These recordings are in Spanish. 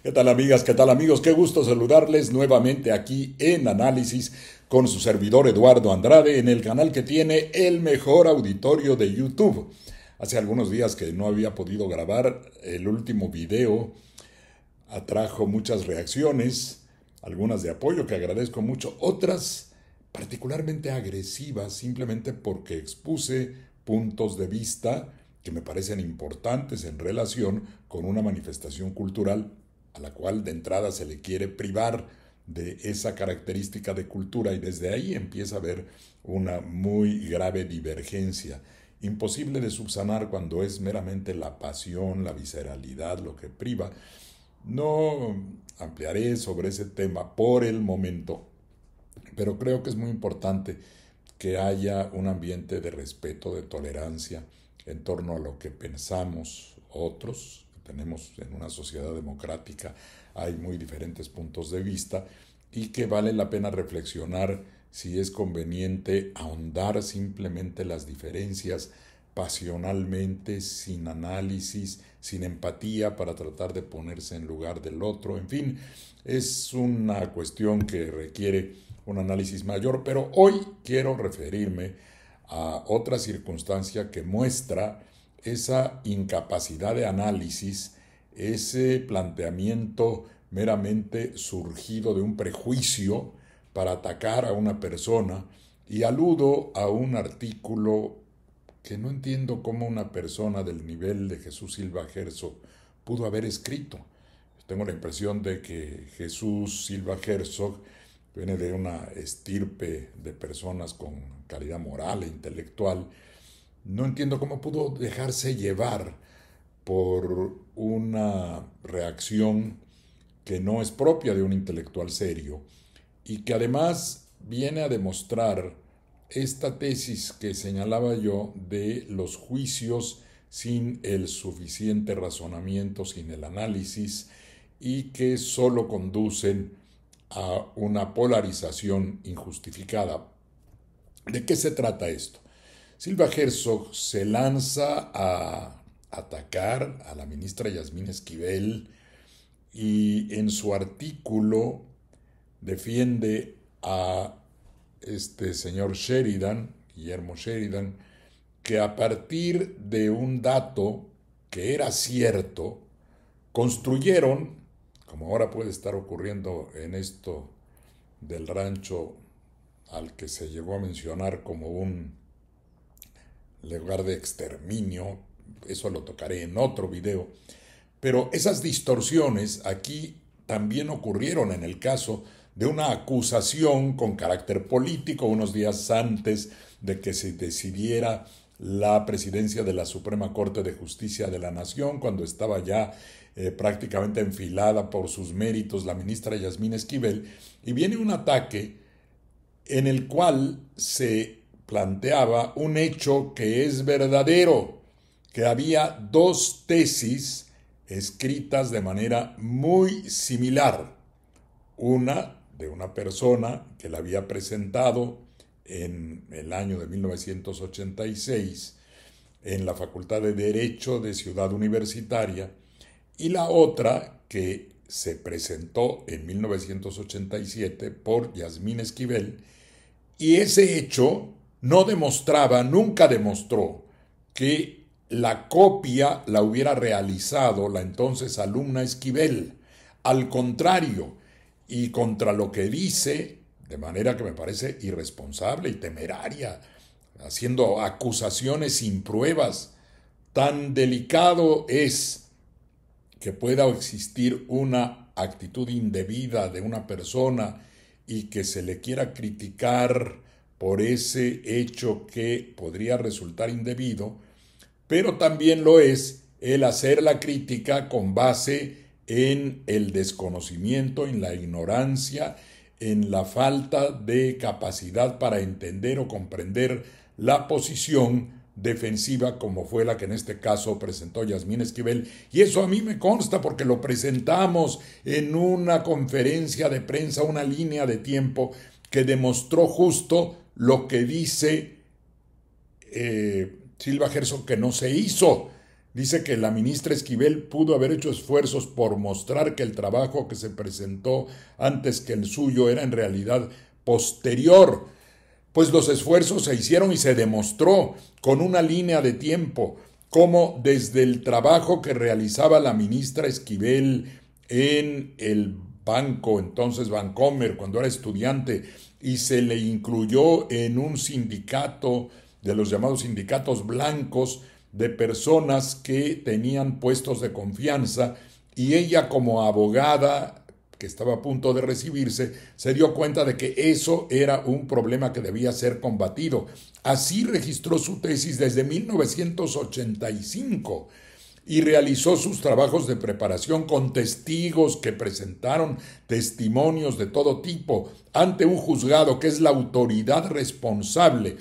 ¿Qué tal amigas? ¿Qué tal amigos? Qué gusto saludarles nuevamente aquí en Análisis con su servidor Eduardo Andrade en el canal que tiene el mejor auditorio de YouTube. Hace algunos días que no había podido grabar el último video, atrajo muchas reacciones, algunas de apoyo que agradezco mucho, otras particularmente agresivas simplemente porque expuse puntos de vista que me parecen importantes en relación con una manifestación cultural a la cual de entrada se le quiere privar de esa característica de cultura y desde ahí empieza a haber una muy grave divergencia, imposible de subsanar cuando es meramente la pasión, la visceralidad lo que priva. No ampliaré sobre ese tema por el momento, pero creo que es muy importante que haya un ambiente de respeto, de tolerancia en torno a lo que pensamos otros. Tenemos en una sociedad democrática, hay muy diferentes puntos de vista y que vale la pena reflexionar si es conveniente ahondar simplemente las diferencias pasionalmente, sin análisis, sin empatía para tratar de ponerse en lugar del otro. En fin, es una cuestión que requiere un análisis mayor, pero hoy quiero referirme a otra circunstancia que muestra esa incapacidad de análisis, ese planteamiento meramente surgido de un prejuicio para atacar a una persona, y aludo a un artículo que no entiendo cómo una persona del nivel de Jesús Silva Herzog pudo haber escrito. Tengo la impresión de que Jesús Silva Herzog viene de una estirpe de personas con calidad moral e intelectual. No entiendo cómo pudo dejarse llevar por una reacción que no es propia de un intelectual serio y que además viene a demostrar esta tesis que señalaba yo de los juicios sin el suficiente razonamiento, sin el análisis, y que solo conducen a una polarización injustificada. ¿De qué se trata esto? Silva Herzog se lanza a atacar a la ministra Yasmín Esquivel y en su artículo defiende a este señor Sheridan, Guillermo Sheridan, que a partir de un dato que era cierto, construyeron, como ahora puede estar ocurriendo en esto del rancho al que se llegó a mencionar como un lugar de exterminio, eso lo tocaré en otro video, pero esas distorsiones aquí también ocurrieron en el caso de una acusación con carácter político unos días antes de que se decidiera la presidencia de la Suprema Corte de Justicia de la Nación, cuando estaba ya prácticamente enfilada por sus méritos la ministra Yasmín Esquivel, y viene un ataque en el cual se planteaba un hecho que es verdadero, que había dos tesis escritas de manera muy similar, una de una persona que la había presentado en el año de 1986 en la Facultad de Derecho de Ciudad Universitaria y la otra que se presentó en 1987 por Yasmín Esquivel, y ese hecho no demostraba, nunca demostró que la copia la hubiera realizado la entonces alumna Esquivel. Al contrario, y contra lo que dice, de manera que me parece irresponsable y temeraria, haciendo acusaciones sin pruebas, tan delicado es que pueda existir una actitud indebida de una persona y que se le quiera criticar por ese hecho que podría resultar indebido, pero también lo es el hacer la crítica con base en el desconocimiento, en la ignorancia, en la falta de capacidad para entender o comprender la posición defensiva como fue la que en este caso presentó Yasmín Esquivel. Y eso a mí me consta porque lo presentamos en una conferencia de prensa, una línea de tiempo que demostró justo lo que dice Silva Herzog que no se hizo. Dice que la ministra Esquivel pudo haber hecho esfuerzos por mostrar que el trabajo que se presentó antes que el suyo era en realidad posterior. Pues los esfuerzos se hicieron y se demostró con una línea de tiempo, como desde el trabajo que realizaba la ministra Esquivel en el banco, entonces Bancomer, cuando era estudiante, y se le incluyó en un sindicato de los llamados sindicatos blancos de personas que tenían puestos de confianza, y ella como abogada que estaba a punto de recibirse, se dio cuenta de que eso era un problema que debía ser combatido. Así registró su tesis desde 1985 y realizó sus trabajos de preparación con testigos que presentaron testimonios de todo tipo ante un juzgado que es la autoridad responsable,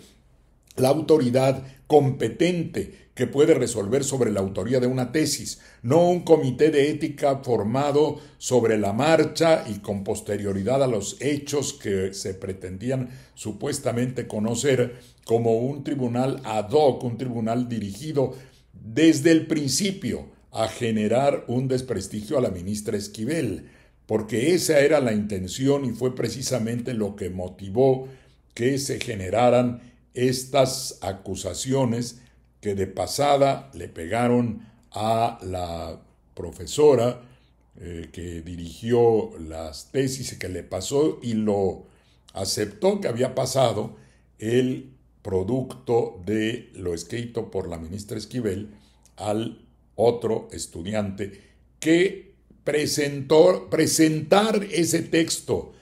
la autoridad competente que puede resolver sobre la autoría de una tesis, no un comité de ética formado sobre la marcha y con posterioridad a los hechos que se pretendían supuestamente conocer, como un tribunal ad hoc, un tribunal dirigido desde el principio a generar un desprestigio a la ministra Esquivel, porque esa era la intención y fue precisamente lo que motivó que se generaran estas acusaciones que de pasada le pegaron a la profesora que dirigió las tesis y que le pasó y lo aceptó que había pasado el producto de lo escrito por la ministra Esquivel al otro estudiante que presentar ese texto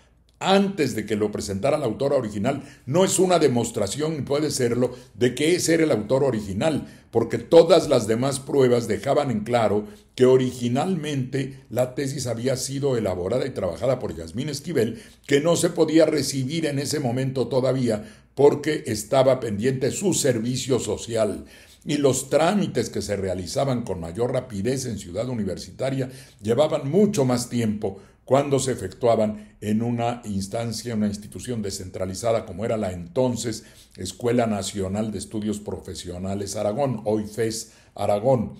antes de que lo presentara la autora original, no es una demostración, ni puede serlo, de que ese era el autor original, porque todas las demás pruebas dejaban en claro que originalmente la tesis había sido elaborada y trabajada por Yasmín Esquivel, que no se podía recibir en ese momento todavía porque estaba pendiente su servicio social. Y los trámites que se realizaban con mayor rapidez en Ciudad Universitaria llevaban mucho más tiempo cuando se efectuaban en una instancia, una institución descentralizada como era la entonces Escuela Nacional de Estudios Profesionales Aragón, hoy FES Aragón.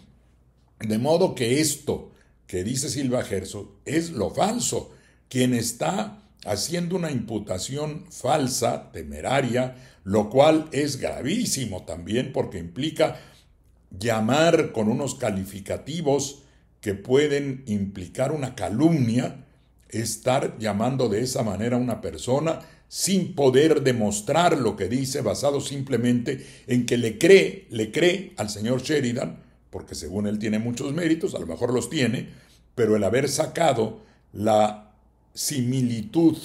De modo que esto que dice Silva Gerso es lo falso. Quien está haciendo una imputación falsa, temeraria, lo cual es gravísimo también porque implica llamar con unos calificativos que pueden implicar una calumnia, estar llamando de esa manera a una persona sin poder demostrar lo que dice, basado simplemente en que le cree al señor Sheridan, porque según él tiene muchos méritos, a lo mejor los tiene, pero el haber sacado la similitud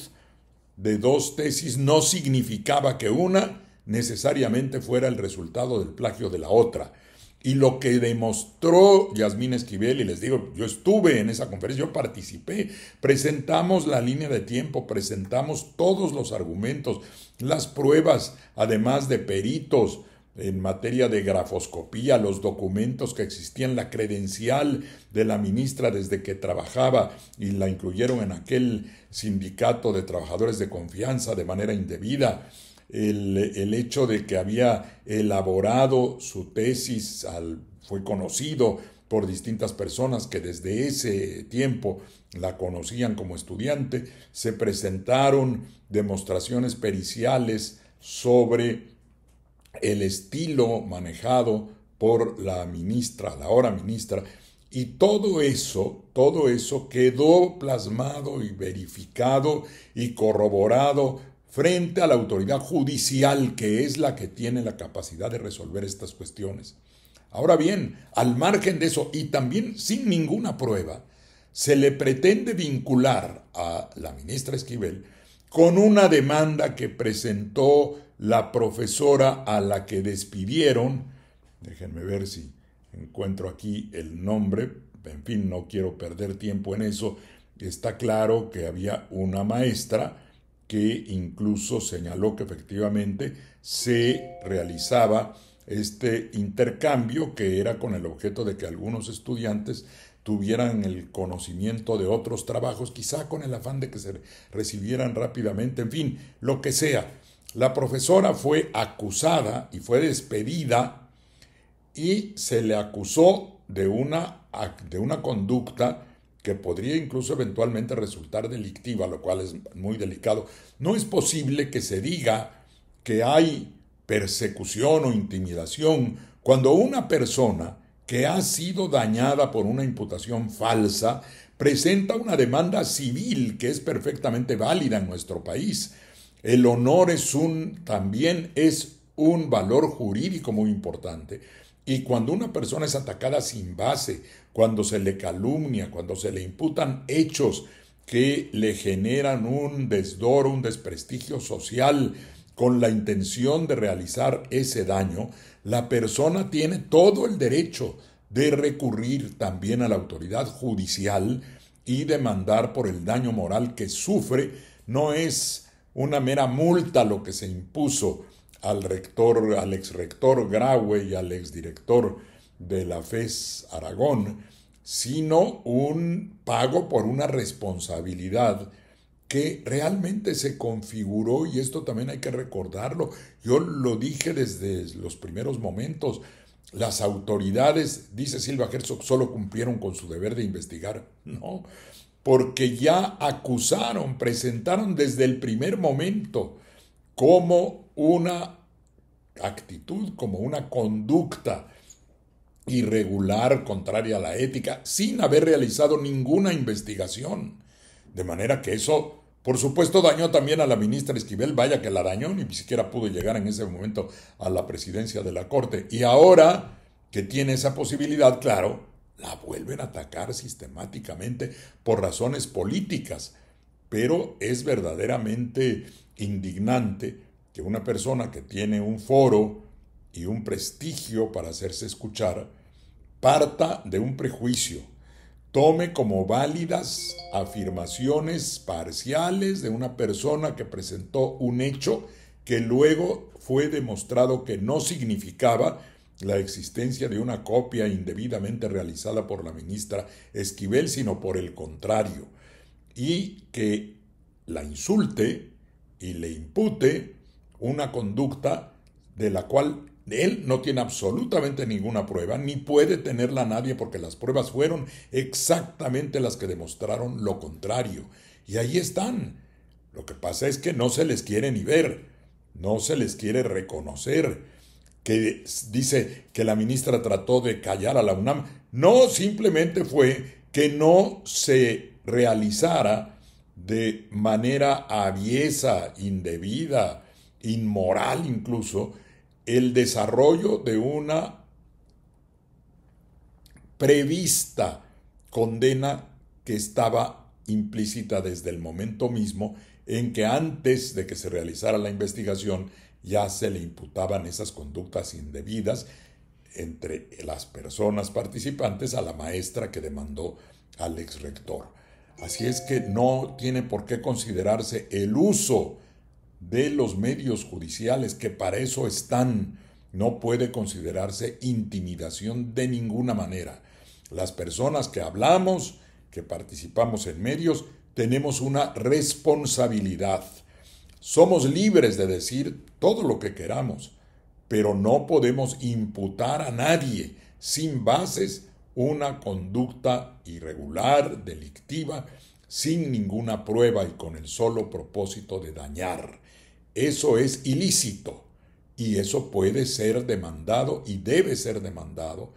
de dos tesis no significaba que una necesariamente fuera el resultado del plagio de la otra. Y lo que demostró Yasmín Esquivel, y les digo, yo estuve en esa conferencia, yo participé, presentamos la línea de tiempo, presentamos todos los argumentos, las pruebas, además de peritos en materia de grafoscopía, los documentos que existían, la credencial de la ministra desde que trabajaba y la incluyeron en aquel sindicato de trabajadores de confianza de manera indebida. El hecho de que había elaborado su tesis fue conocido por distintas personas que desde ese tiempo la conocían como estudiante. Se presentaron demostraciones periciales sobre el estilo manejado por la ministra, la ahora ministra, y todo eso quedó plasmado y verificado y corroborado frente a la autoridad judicial, que es la que tiene la capacidad de resolver estas cuestiones. Ahora bien, al margen de eso, y también sin ninguna prueba, se le pretende vincular a la ministra Esquivel con una demanda que presentó la profesora a la que despidieron. Déjenme ver si encuentro aquí el nombre. En fin, no quiero perder tiempo en eso. Está claro que había una maestra que incluso señaló que efectivamente se realizaba este intercambio que era con el objeto de que algunos estudiantes tuvieran el conocimiento de otros trabajos, quizá con el afán de que se recibieran rápidamente, en fin, lo que sea. La profesora fue acusada y fue despedida y se le acusó de una conducta que podría incluso eventualmente resultar delictiva, lo cual es muy delicado. No es posible que se diga que hay persecución o intimidación cuando una persona que ha sido dañada por una imputación falsa presenta una demanda civil que es perfectamente válida en nuestro país. El honor también es un valor jurídico muy importante. Y cuando una persona es atacada sin base, cuando se le calumnia, cuando se le imputan hechos que le generan un desdoro, un desprestigio social, con la intención de realizar ese daño, la persona tiene todo el derecho de recurrir también a la autoridad judicial y demandar por el daño moral que sufre. No es una mera multa lo que se impuso al exrector Graue y al exdirector de la FES Aragón, sino un pago por una responsabilidad que realmente se configuró, y esto también hay que recordarlo. Yo lo dije desde los primeros momentos. Las autoridades, dice Silva Herzog, solo cumplieron con su deber de investigar. No, porque ya acusaron, presentaron desde el primer momento como una actitud, como una conducta irregular, contraria a la ética, sin haber realizado ninguna investigación. De manera que eso, por supuesto, dañó también a la ministra Esquivel, vaya que la dañó, ni siquiera pudo llegar en ese momento a la presidencia de la Corte. Y ahora que tiene esa posibilidad, claro, la vuelven a atacar sistemáticamente por razones políticas. Pero es verdaderamente indignante que una persona que tiene un foro y un prestigio para hacerse escuchar parta de un prejuicio, tome como válidas afirmaciones parciales de una persona que presentó un hecho que luego fue demostrado que no significaba la existencia de una copia indebidamente realizada por la ministra Esquivel, sino por el contrario, y que la insulte y le impute una conducta de la cual él no tiene absolutamente ninguna prueba, ni puede tenerla nadie, porque las pruebas fueron exactamente las que demostraron lo contrario. Y ahí están. Lo que pasa es que no se les quiere ni ver, no se les quiere reconocer. Que dice que la ministra trató de callar a la UNAM. No, simplemente fue que no se realizara de manera aviesa, indebida, inmoral incluso, el desarrollo de una prevista condena que estaba implícita desde el momento mismo en que antes de que se realizara la investigación ya se le imputaban esas conductas indebidas entre las personas participantes a la maestra que demandó al exrector. Así es que no tiene por qué considerarse el uso de los medios judiciales, que para eso están, no puede considerarse intimidación de ninguna manera. Las personas que hablamos, que participamos en medios, tenemos una responsabilidad. Somos libres de decir todo lo que queramos, pero no podemos imputar a nadie sin bases una conducta irregular, delictiva, sin ninguna prueba y con el solo propósito de dañar. Eso es ilícito y eso puede ser demandado y debe ser demandado,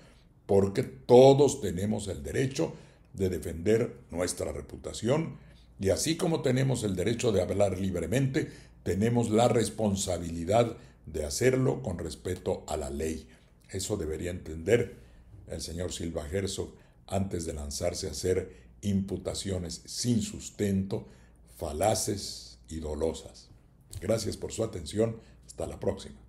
porque todos tenemos el derecho de defender nuestra reputación, y así como tenemos el derecho de hablar libremente, tenemos la responsabilidad de hacerlo con respeto a la ley. Eso debería entender el señor Silva Herzog antes de lanzarse a hacer imputaciones sin sustento, falaces y dolosas. Gracias por su atención. Hasta la próxima.